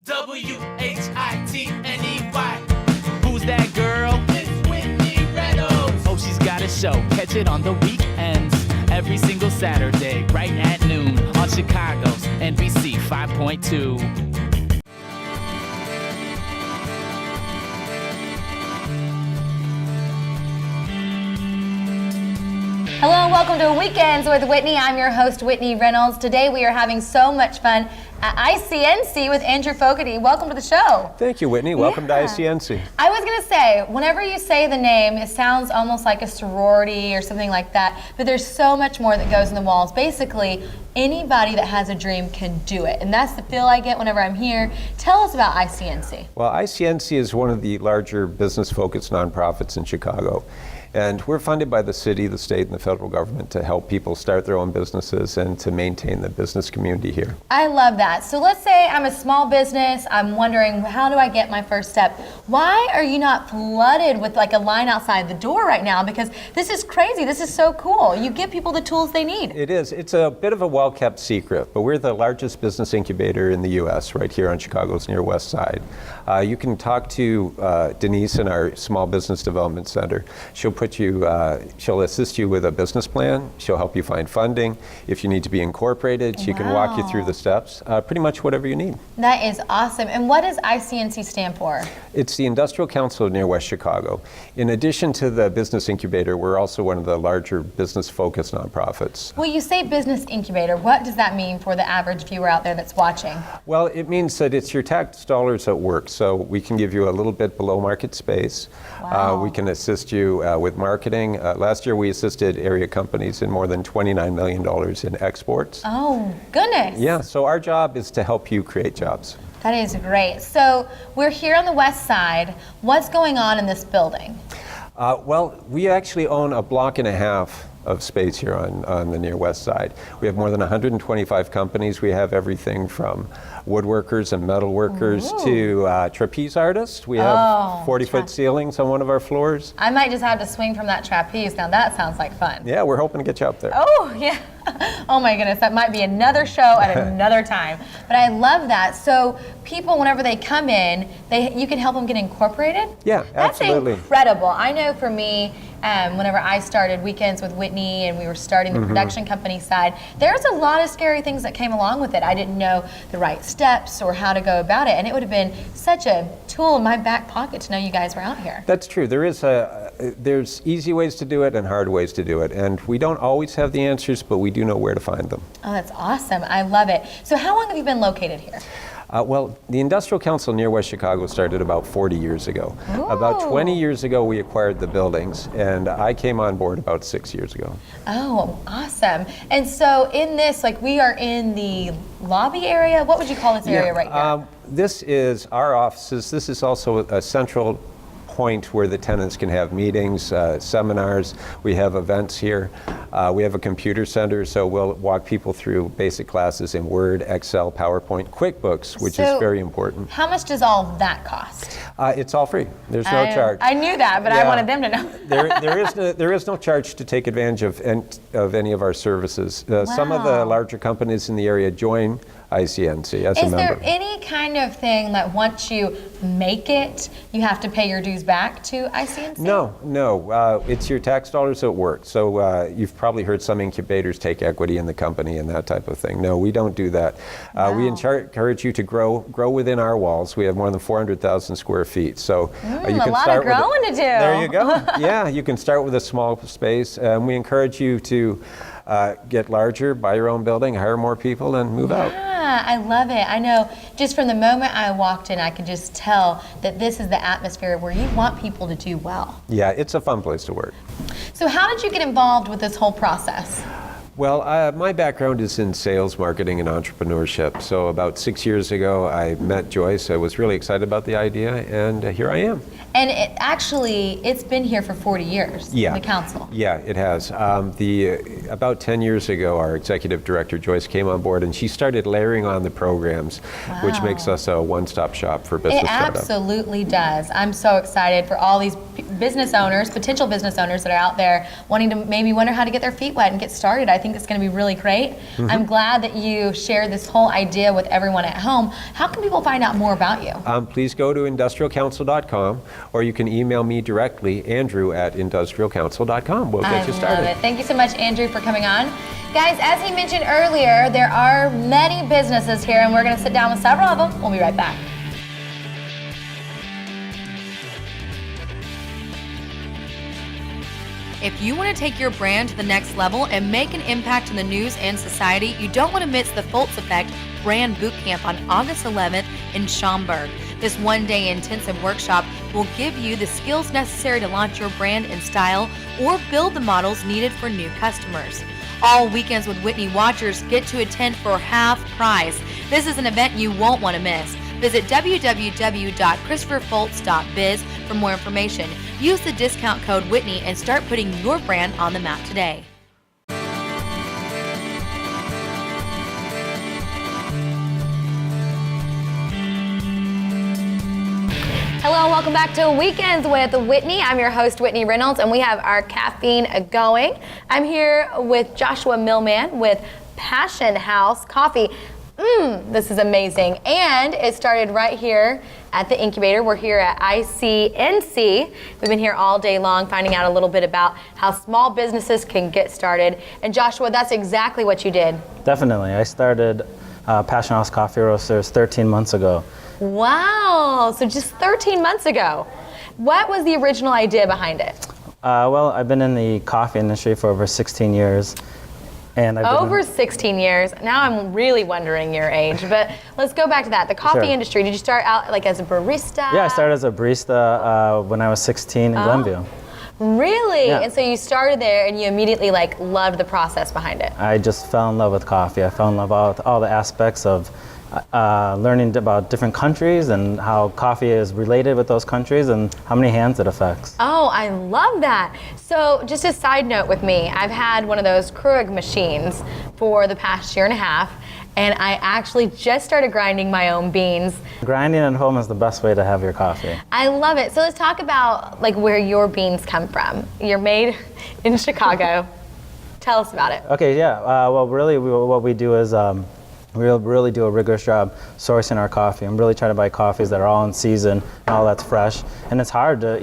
Whitney. Who's that girl? It's Whitney Reynolds. Oh, she's got a show. Catch it on the weekends. Every single Saturday, right at noon on Chicago's NBC 5.2. Hello and welcome to Weekends with Whitney. I'm your host, Whitney Reynolds. Today we are having so much fun at ICNC with Andrew Fogarty. Welcome to the show. Thank you, Whitney. Welcome to ICNC. I was going to say, whenever you say the name, it sounds almost like a sorority or something like that, but there's so much more that goes in the walls. Basically, anybody that has a dream can do it, and that's the feel I get whenever I'm here. Tell us about ICNC. Well, ICNC is one of the larger business-focused nonprofits in Chicago. And we're funded by the city, the state, and the federal government to help people start their own businesses and to maintain the business community here. I love that. So let's say I'm a small business. I'm wondering, how do I get my first step? Why are you not flooded with like a line outside the door right now? Because this is crazy. This is so cool. You give people the tools they need. It is. It's a bit of a well-kept secret, but we're the largest business incubator in the U.S. right here on Chicago's Nearwest side. You can talk to Denise in our Small Business Development Center. She'll assist you with a business plan. She'll help you find funding. If you need to be incorporated, she can walk you through the steps. Pretty much whatever you need. That is awesome. And what does ICNC stand for? It's the Industrial Council of Nearwest Chicago. In addition to the business incubator, we're also one of the larger business-focused nonprofits. Well, you say business incubator. What does that mean for the average viewer out there that's watching? Well, it means that it's your tax dollars at work. So we can give you a little bit below market space. We can assist you with marketing. Last year we assisted area companies in more than $29 million in exports. Oh, goodness. Yeah, so our job is to help you create jobs. That is great. So we're here on the west side. What's going on in this building? Well, we actually own a block and a half of space here on the near west side. We have more than 125 companies. We have everything from woodworkers and metal workers to trapeze artists. We have 40-foot ceilings on one of our floors. I might just have to swing from that trapeze. Now that sounds like fun. Yeah, we're hoping to get you up there. Oh, yeah. Oh my goodness, that might be another show at another time. But I love that. So people, whenever they come in, you can help them get incorporated? Yeah, absolutely. That's incredible. I know for me, whenever I started Weekends with Whitney and we were starting the production company side, there's a lot of scary things that came along with it. I didn't know the right steps or how to go about it, and it would have been such a tool in my back pocket to know you guys were out here. That's true. There's easy ways to do it and hard ways to do it, and we don't always have the answers, but we do know where to find them. Oh, that's awesome. I love it. So how long have you been located here? Well, the Industrial Council near West Chicago started about 40 years ago. Ooh. About 20 years ago, we acquired the buildings, and I came on board about 6 years ago. Oh, awesome. And so in this, like we are in the lobby area. What would you call this area right here? This is our offices. This is also a central point where the tenants can have meetings, seminars. We have events here. We have a computer center, so we'll walk people through basic classes in Word, Excel, PowerPoint, QuickBooks, which is very important. How much does all that cost? It's all free. There's no charge. I knew that, but I wanted them to know. there is no charge to take advantage of any of our services. Some of the larger companies in the area join ICNC as a member. Is there any kind of thing that once you make it, you have to pay your dues back to ICNC? No. It's your tax dollars at work. So you've probably heard some incubators take equity in the company and that type of thing. No, we don't do that. We encourage you to grow within our walls. We have more than 400,000 square feet. So you can a lot start of growing to do. There you go. Yeah, you can start with a small space. We encourage you to get larger, buy your own building, hire more people, and move out. I love it. I know just from the moment I walked in, I could just tell that this is the atmosphere where you want people to do well. Yeah, it's a fun place to work. So how did you get involved with this whole process? Well, my background is in sales, marketing, and entrepreneurship. So about 6 years ago, I met Joyce. I was really excited about the idea, and here I am. And it's been here for 40 years, the council. Yeah, it has. About 10 years ago, our executive director, Joyce, came on board, and she started layering on the programs, which makes us a one-stop shop for business startup. It absolutely does. I'm so excited for all these business owners, potential business owners that are out there wanting to maybe wonder how to get their feet wet and get started. I think think it's going to be really great. I'm glad that you shared this whole idea with everyone at home. How can people find out more about you? Please go to industrialcouncil.com, or you can email me directly, andrew@industrialcouncil.com. We'll get you started. I love it. Thank you so much, Andrew, for coming on. Guys, as he mentioned earlier, there are many businesses here, and we're going to sit down with several of them. We'll be right back. If you want to take your brand to the next level and make an impact in the news and society, you don't want to miss the Fultz Effect Brand Bootcamp on August 11th in Schaumburg. This one-day intensive workshop will give you the skills necessary to launch your brand and style or build the models needed for new customers. All Weekends with Whitney watchers get to attend for half price. This is an event you won't want to miss. Visit www.christopherfultz.biz for more information. Use the discount code Whitney and start putting your brand on the map today. Hello, welcome back to Weekends with Whitney. I'm your host, Whitney Reynolds, and we have our caffeine going. I'm here with Joshua Millman with Passion House Coffee. This is amazing. And it started right here at the incubator. We're here at ICNC. We've been here all day long finding out a little bit about how small businesses can get started. And Joshua, that's exactly what you did. Definitely. I started Passion House Coffee Roasters 13 months ago. Wow, so just 13 months ago. What was the original idea behind it? Well, I've been in the coffee industry for over 16 years. And Over 16 years. Now I'm really wondering your age, but let's go back to that. The coffee industry, did you start out like as a barista? Yeah, I started as a barista when I was 16 in Glenview. Really? Yeah. And so you started there and you immediately like loved the process behind it. I just fell in love with coffee. I fell in love with all the aspects of learning about different countries and how coffee is related with those countries and how many hands it affects. Oh, I love that. So just a side note with me, I've had one of those Keurig machines for the past year and a half, and I actually just started grinding my own beans. Grinding at home is the best way to have your coffee. I love it. So let's talk about like where your beans come from. You're made in Chicago. Tell us about it. Okay, yeah. Well, really, what we do is we really do a rigorous job sourcing our coffee and really try to buy coffees that are all in season and all that's fresh. And it's hard to,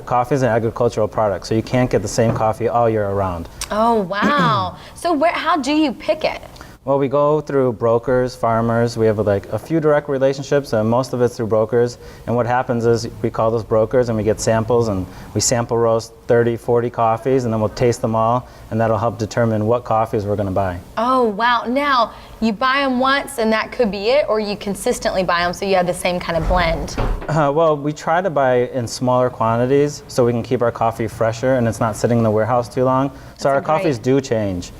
coffee is an agricultural product, so you can't get the same coffee all year around. Oh, wow. So how do you pick it? Well, we go through brokers, farmers. We have like a few direct relationships, and most of it's through brokers. And what happens is we call those brokers and we get samples, and we sample roast 30, 40 coffees, and then we'll taste them all, and that'll help determine what coffees we're going to buy. Oh, wow. Now, you buy them once and that could be it, or you consistently buy them so you have the same kind of blend? Well, we try to buy in smaller quantities so we can keep our coffee fresher and it's not sitting in the warehouse too long. So our coffees do change.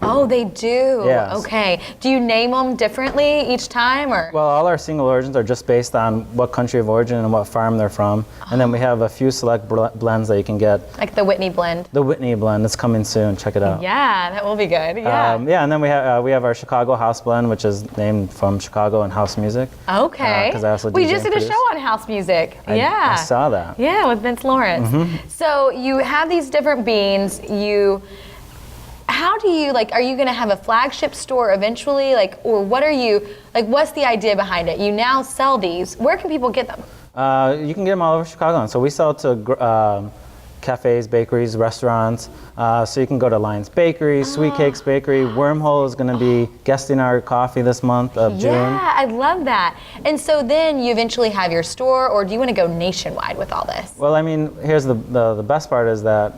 Oh, they do? Yes. Okay. Do you name them differently each time, or? Well, all our single origins are just based on what country of origin and what farm they're from. And then we have a few select blends that you can get. Like the Whitney blend? The Whitney blend is coming soon. Check it out. Yeah, that will be good. Yeah. And then we have our Chicago House blend, which is named from Chicago and house music. Okay. We just did a show on house music. I saw that. Yeah, with Vince Lawrence. So you have these different beans. How do you, are you going to have a flagship store eventually? Or what are you, what's the idea behind it? You now sell these. Where can people get them? You can get them all over Chicago. And so we sell to cafes, bakeries, restaurants. So you can go to Lion's Bakery, Sweet Cakes Bakery. Wormhole is going to be guesting our coffee this month of June. Yeah, I love that. And so then you eventually have your store, or do you want to go nationwide with all this? Well, I mean, here's the best part is that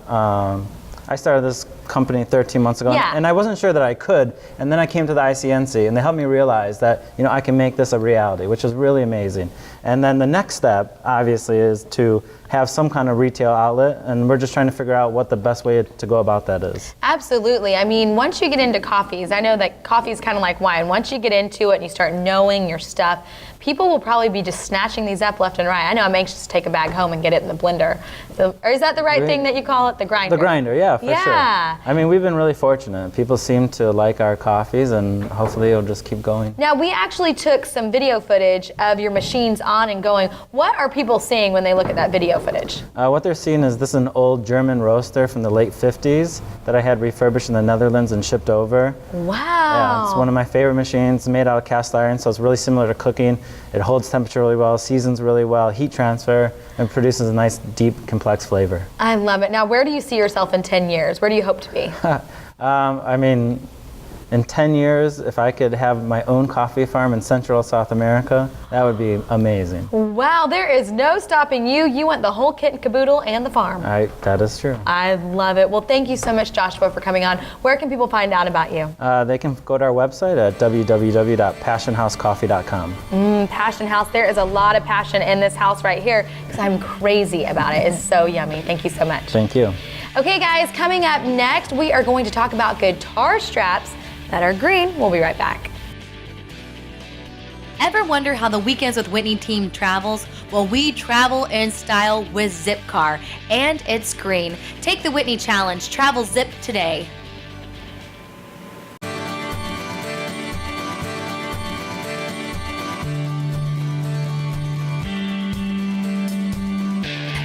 I started this company 13 months ago, and I wasn't sure that I could, and then I came to the ICNC, and they helped me realize that I can make this a reality, which is really amazing. And then the next step, obviously, is to have some kind of retail outlet, and we're just trying to figure out what the best way to go about that is. Absolutely. I mean, once you get into coffees, I know that coffee is kind of like wine. Once you get into it and you start knowing your stuff, people will probably be just snatching these up left and right. I know I'm anxious to take a bag home and get it in the blender. Or is that the right thing that you call it? The grinder? The grinder, yeah, for sure. I mean, we've been really fortunate. People seem to like our coffees, and hopefully it'll just keep going. Now, we actually took some video footage of your machines on and going. What are people seeing when they look at that video footage? What they're seeing is this is an old German roaster from the late 50s that I had refurbished in the Netherlands and shipped over. Wow. Yeah, it's one of my favorite machines, made out of cast iron, so it's really similar to cooking. It holds temperature really well, seasons really well, heat transfer, and produces a nice, deep, complex flavor. I love it. Now, where do you see yourself in 10 years? Where do you hope to be? I mean, in 10 years, if I could have my own coffee farm in Central South America, that would be amazing. Wow, there is no stopping you. You want the whole kit and caboodle and the farm. That is true. I love it. Well, thank you so much, Joshua, for coming on. Where can people find out about you? They can go to our website at www.passionhousecoffee.com. Passion House. There is a lot of passion in this house right here because I'm crazy about it. It's so yummy. Thank you so much. Thank you. Okay, guys, coming up next, we are going to talk about guitar straps that are green. We'll be right back. Ever wonder how the Weekends with Whitney team travels? Well, we travel in style with Zipcar, and it's green. Take the Whitney Challenge. Travel Zip today.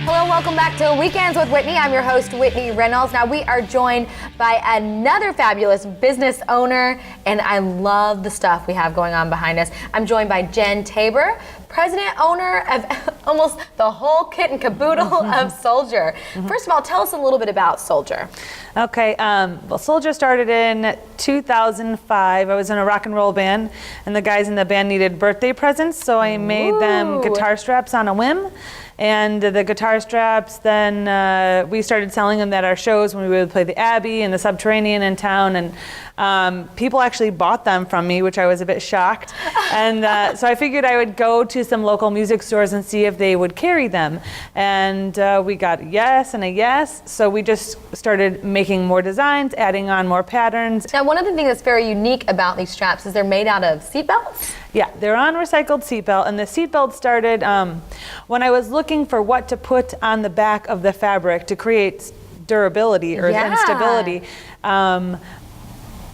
Hello, welcome back to Weekends with Whitney. I'm your host, Whitney Reynolds. Now, we are joined by another fabulous business owner, and I love the stuff we have going on behind us. I'm joined by Jen Tabor, president owner of almost the whole kit and caboodle of Soldier. First of all, tell us a little bit about Soldier. Okay, well, Soldier started in 2005. I was in a rock and roll band, and the guys in the band needed birthday presents, so I made them guitar straps on a whim. And the guitar straps, then we started selling them at our shows when we would play the Abbey and the Subterranean in town. And people actually bought them from me, which I was a bit shocked. And so I figured I would go to some local music stores and see if they would carry them. And we got a yes and a yes. So we just started making more designs, adding on more patterns. Now, one of the things that's very unique about these straps is they're made out of seat belts. Yeah, they're on recycled seatbelt, and the seatbelt started when I was looking for what to put on the back of the fabric to create durability or stability.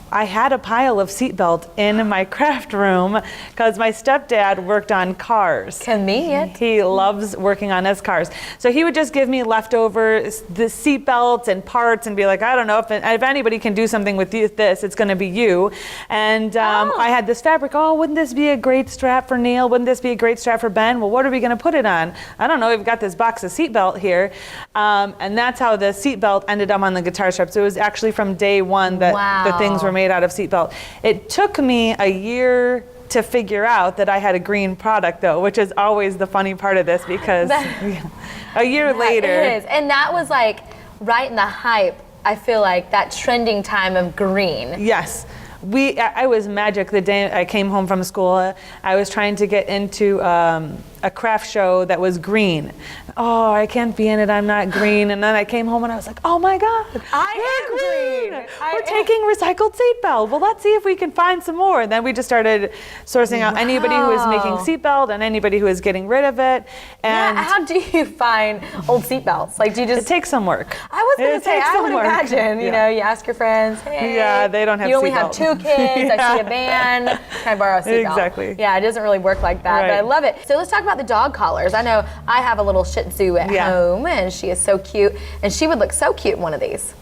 I had a pile of seatbelt in my craft room because my stepdad worked on cars. Convenient. He loves working on his cars. So he would just give me leftover the seatbelts and parts and be like, I don't know, if anybody can do something with this, it's going to be you. And I had this fabric. Oh, wouldn't this be a great strap for Neil? Wouldn't this be a great strap for Ben? Well, what are we going to put it on? I don't know. We've got this box of seatbelt here. And that's how the seatbelt ended up on the guitar strap. So it was actually from day one that the things were made out of seatbelt. It took me a year to figure out that I had a green product, though, which is always the funny part of this because a year later. It is. And that was like right in the hype, I feel like, that trending time of green. Yes. I was magic the day I came home from school. I was trying to get into a craft show that was green. Oh, I can't be in it, I'm not green. And then I came home and I was like, oh my God, I am green. We're taking recycled seatbelt. Well, let's see if we can find some more. And then we just started sourcing out anybody who was making seatbelt and anybody who was getting rid of it. And how do you find old seatbelts? Like, do you just... It takes some work. I was going to say, I would imagine, you know, you ask your friends, hey. Yeah, they don't have seatbelt. You only have 2 kids, I see a van, can I borrow a seatbelt? Exactly. Yeah, it doesn't really work like that, but I love it. So let's talk about the dog collars. I know I have a little Shih Tzu at home, and she is so cute, and she would look so cute in one of these.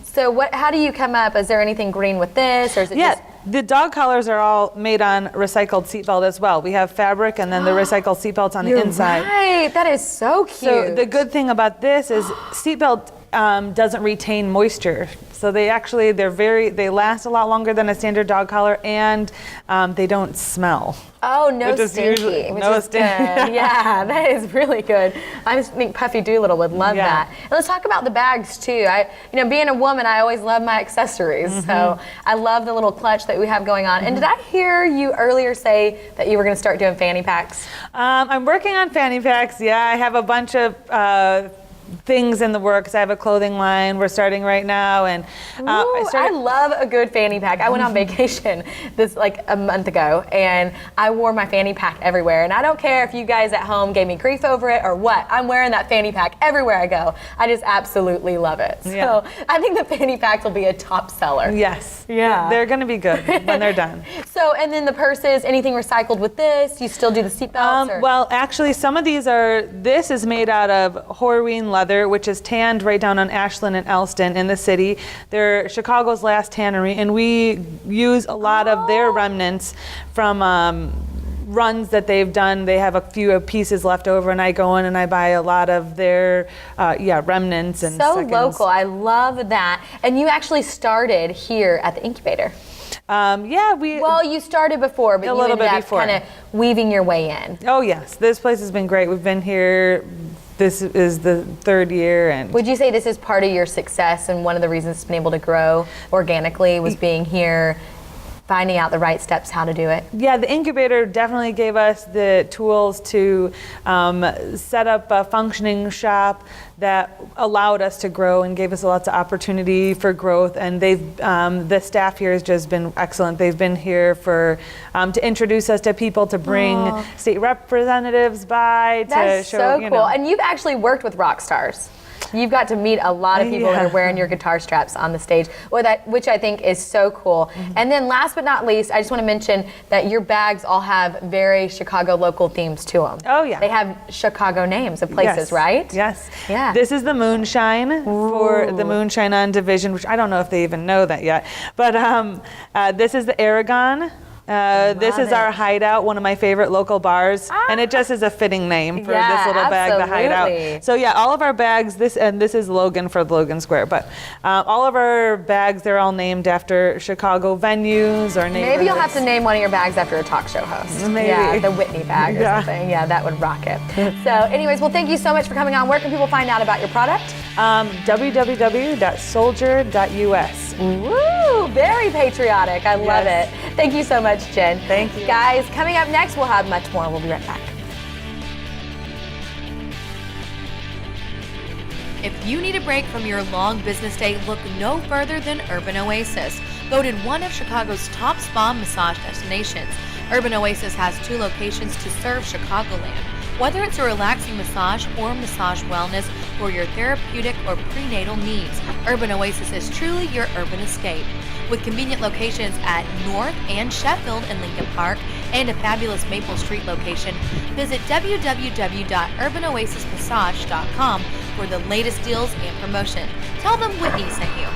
So how do you come up? Is there anything green with this, or is it just... The dog collars are all made on recycled seatbelt as well. We have fabric and then the recycled seatbelts on the inside. Right, that is so cute. So the good thing about this is seatbelt doesn't retain moisture. So they last a lot longer than a standard dog collar, and they don't smell. Oh, no stinky. No stinky. Yeah, that is really good. I just think Puffy Doolittle would love that. And let's talk about the bags too. Being a woman, I always love my accessories. So I love the little clutch that we have going on. And did I hear you earlier say that you were going to start doing fanny packs? I'm working on fanny packs. Yeah, I have a bunch of things in the works. I have a clothing line we're starting right now, and I love a good fanny pack. I went on vacation like a month ago, and I wore my fanny pack everywhere. And I don't care if you guys at home gave me grief over it or what. I'm wearing that fanny pack everywhere I go. I just absolutely love it. So I think the fanny packs will be a top seller. Yes. Yeah. They're going to be good when they're done. So, and then the purses, anything recycled with this? You still do the seatbelts? Well, actually, some of these this is made out of Horween leather, which is tanned right down on Ashland and Elston in the city. They're Chicago's last tannery, and we use a lot of their remnants from runs that they've done. They have a few pieces left over, and I go in and I buy a lot of their remnants and so seconds. Local. I love that. And you actually started here at the incubator. Well, you started before, but a you little ended bit up before. kind of weaving your way in. Oh yes, this place has been great. We've been here. This is the third year, and would you say this is part of your success and one of the reasons it's been able to grow organically was being here, finding out the right steps how to do it? Yeah, the incubator definitely gave us the tools to set up a functioning shop that allowed us to grow and gave us lots of opportunity for growth. And the staff here has just been excellent. They've been here for to introduce us to people, to bring state representatives by. That's to show, so you cool. know. And you've actually worked with rock stars. You've got to meet a lot of people that are wearing your guitar straps on the stage, which I think is so cool. And then last but not least, I just want to mention that your bags all have very Chicago local themes to them. Oh, yeah. They have Chicago names of places, right? Yes. Yeah. This is the Moonshine for the Moonshine on Division, which I don't know if they even know that yet. But this is the Aragon. This is our Hideout, one of my favorite local bars, and it just is a fitting name for this little bag, the Hideout. So yeah, all of our bags, this is Logan for Logan Square, but all of our bags, they're all named after Chicago venues or neighborhoods. Maybe you'll have to name one of your bags after a talk show host. Maybe. Yeah, the Whitney bag or something. Yeah, that would rock it. So anyways, well, thank you so much for coming on. Where can people find out about your product? www.soldier.us. Woo, very patriotic. I love it. Thank you so much, Jen. Thank you. Guys, coming up next, we'll have much more. We'll be right back. If you need a break from your long business day, look no further than Urban Oasis. Voted one of Chicago's top spa massage destinations, Urban Oasis has 2 locations to serve Chicagoland. Whether it's a relaxing massage or massage wellness for your therapeutic or prenatal needs, Urban Oasis is truly your urban escape. With convenient locations at North and Sheffield and Lincoln Park, and a fabulous Maple Street location, visit www.urbanoasismassage.com for the latest deals and promotion. Tell them Whitney sent you.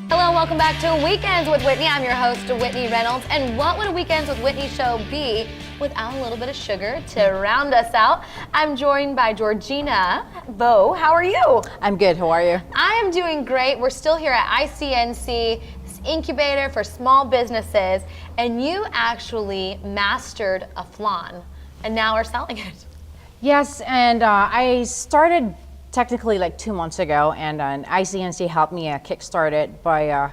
Hello, welcome back to Weekends with Whitney. I'm your host, Whitney Reynolds. And what would a Weekends with Whitney show be without a little bit of sugar to round us out? I'm joined by Georgina Vo. How are you? I'm good. How are you? I am doing great. We're still here at ICNC, this incubator for small businesses, and you actually mastered a flan, and now are selling it. Yes, and I started technically like 2 months ago, and ICNC helped me kickstart it by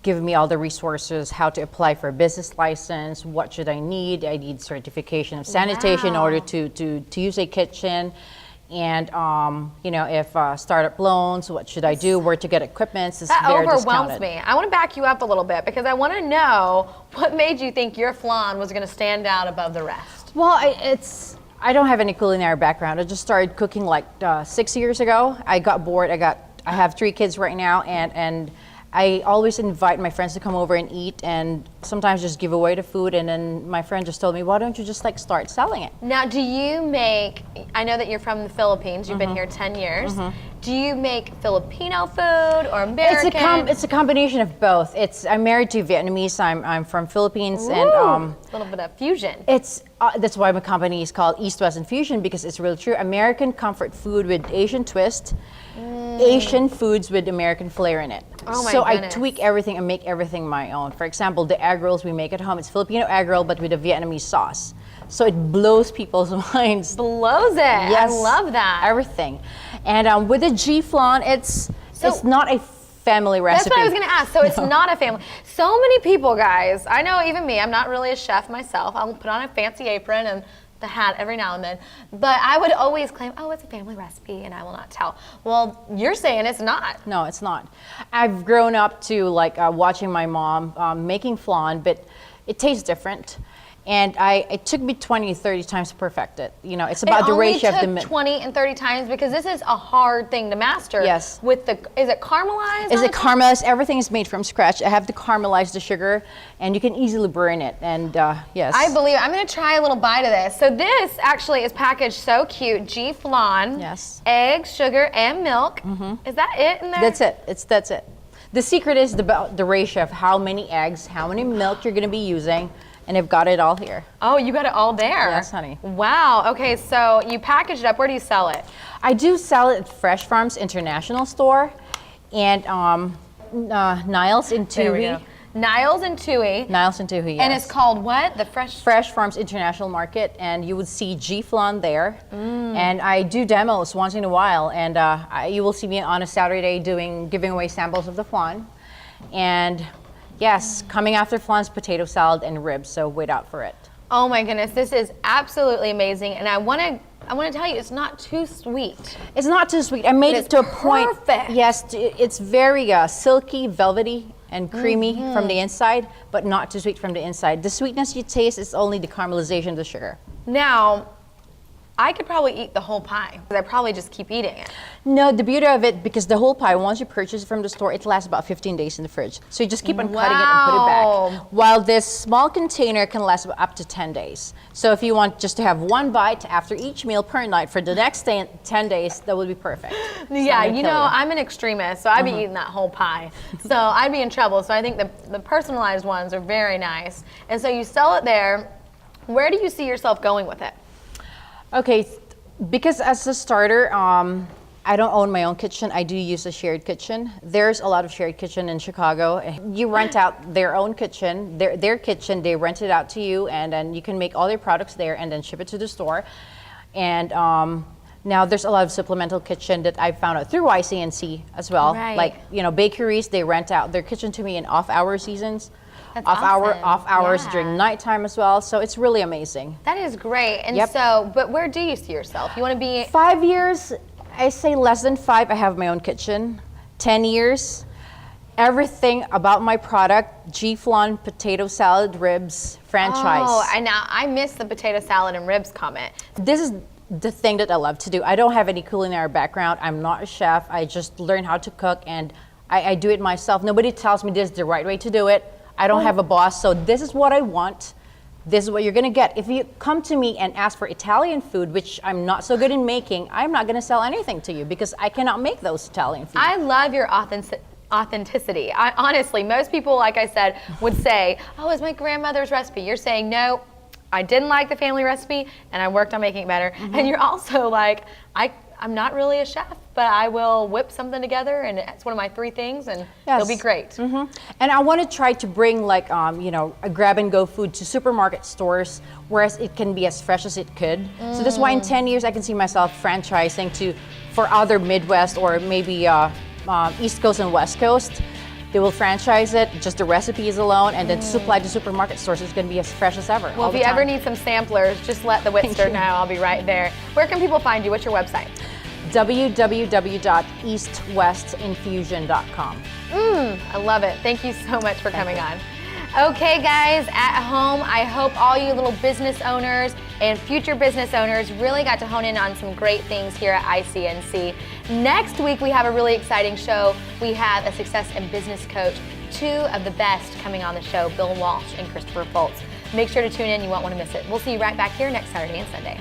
giving me all the resources, how to apply for a business license, what should I need certification of sanitation in order to use a kitchen, and if startup loans, what should I do, where to get equipment. That overwhelms me. I want to back you up a little bit because I want to know what made you think your flan was going to stand out above the rest. Well, I don't have any culinary background. I just started cooking like 6 years ago. I got bored. I have 3 kids right now, and I always invite my friends to come over and eat, and sometimes just give away the food. And then my friend just told me, why don't you just start selling it? Now, do you make, I know that you're from the Philippines, you've been here 10 years. Do you make Filipino food or American? It's a combination of both. I'm married to Vietnamese. I'm from Philippines. Ooh, and a little bit of fusion. That's why my company is called East-West Infusion, because it's really true. American comfort food with Asian twist, Asian foods with American flair in it. Oh my so goodness. I tweak everything and make everything my own. For example, the egg rolls we make at home, it's Filipino egg roll but with a Vietnamese sauce. So it blows people's minds. Blows it. Yes. I love that. Everything. And with the G flan, it's not a family recipe. That's what I was going to ask. So it's not a family. So many people, guys, I know even me, I'm not really a chef myself. I'll put on a fancy apron and the hat every now and then. But I would always claim, oh, it's a family recipe, and I will not tell. Well, you're saying it's not. No, it's not. I've grown up to like watching my mom making flan, but it tastes different. And it took me 20, 30 times to perfect it. You know, it's about the ratio of the It only took 20 and 30 times because this is a hard thing to master. Yes. With the, is it caramelized? Is it caramelized? Everything is made from scratch. I have to caramelize the sugar, and you can easily burn it. And yes. I believe it. I'm going to try a little bite of this. So this actually is packaged so cute. G flan. Yes. Eggs, sugar, and milk. Is that it in there? That's it. That's it. The secret is the ratio of how many eggs, how many milk you're going to be using. And I've got it all here. Oh, you got it all there. Yes, honey. Wow. Okay, so you package it up. Where do you sell it? I do sell it at Fresh Farms International Store and Niles in There we Tui. go. Niles and Tui. Niles in Tui, yes. And it's called what? The Fresh Farms International Market, and you would see G flan there. And I do demos once in a while, and you will see me on a Saturday giving away samples of the flan. And yes, coming after flan's potato salad and ribs, so wait out for it. Oh my goodness, this is absolutely amazing, and I want to tell you, it's not too sweet. It's not too sweet. I made it to a point. Perfect. Yes, it's very silky, velvety, and creamy from the inside, but not too sweet from the inside. The sweetness you taste is only the caramelization of the sugar. Now, I could probably eat the whole pie. I'd probably just keep eating it. No, the beauty of it, because the whole pie, once you purchase it from the store, it lasts about 15 days in the fridge. So you just keep on cutting it and put it back. While this small container can last up to 10 days. So if you want just to have one bite after each meal per night for the next 10 days, that would be perfect. Yeah, you know, I'm an extremist, so I'd be eating that whole pie. So I'd be in trouble. So I think the personalized ones are very nice. And so you sell it there. Where do you see yourself going with it? Okay, because as a starter, I don't own my own kitchen. I do use a shared kitchen. There's a lot of shared kitchen in Chicago. You rent out their own kitchen, their kitchen, they rent it out to you, and then you can make all their products there and then ship it to the store. And now there's a lot of supplemental kitchen that I found out through ICNC as well. Right. Like, you know, bakeries, they rent out their kitchen to me in off-hour seasons. That's off awesome. hours Yeah. during nighttime as well. So it's really amazing. That is great. And Yep. so, but where do you see yourself? You want to be 5 years, I say less than 5, I have my own kitchen. 10 years, everything about my product, G flan, potato salad, ribs, franchise. Oh, I missed the potato salad and ribs comment. This is the thing that I love to do. I don't have any culinary background. I'm not a chef. I just learn how to cook, and I do it myself. Nobody tells me this is the right way to do it. I don't have a boss, so this is what I want. This is what you're gonna get. If you come to me and ask for Italian food, which I'm not so good in making, I'm not gonna sell anything to you because I cannot make those Italian food. I love your authenticity. Honestly, most people, like I said, would say, oh, it's my grandmother's recipe. You're saying, no, I didn't like the family recipe, and I worked on making it better. And you're also like, I'm not really a chef, but I will whip something together, and it's one of my 3 things, and it'll be great. And I want to try to bring like, you know, a grab-and-go food to supermarket stores, whereas it can be as fresh as it could. So that's why in 10 years I can see myself franchising for other Midwest or maybe East Coast and West Coast. They will franchise it, just the recipes alone, and then to supply to supermarket stores, it's going to be as fresh as ever. Well, if you ever need some samplers, just let the Whitster know. I'll be right there. Where can people find you? What's your website? www.eastwestinfusion.com. I love it. Thank you so much for coming on. Okay, guys, at home, I hope all you little business owners and future business owners really got to hone in on some great things here at ICNC. Next week, we have a really exciting show. We have a success and business coach, 2 of the best coming on the show, Bill Walsh and Christopher Fultz. Make sure to tune in. You won't want to miss it. We'll see you right back here next Saturday and Sunday.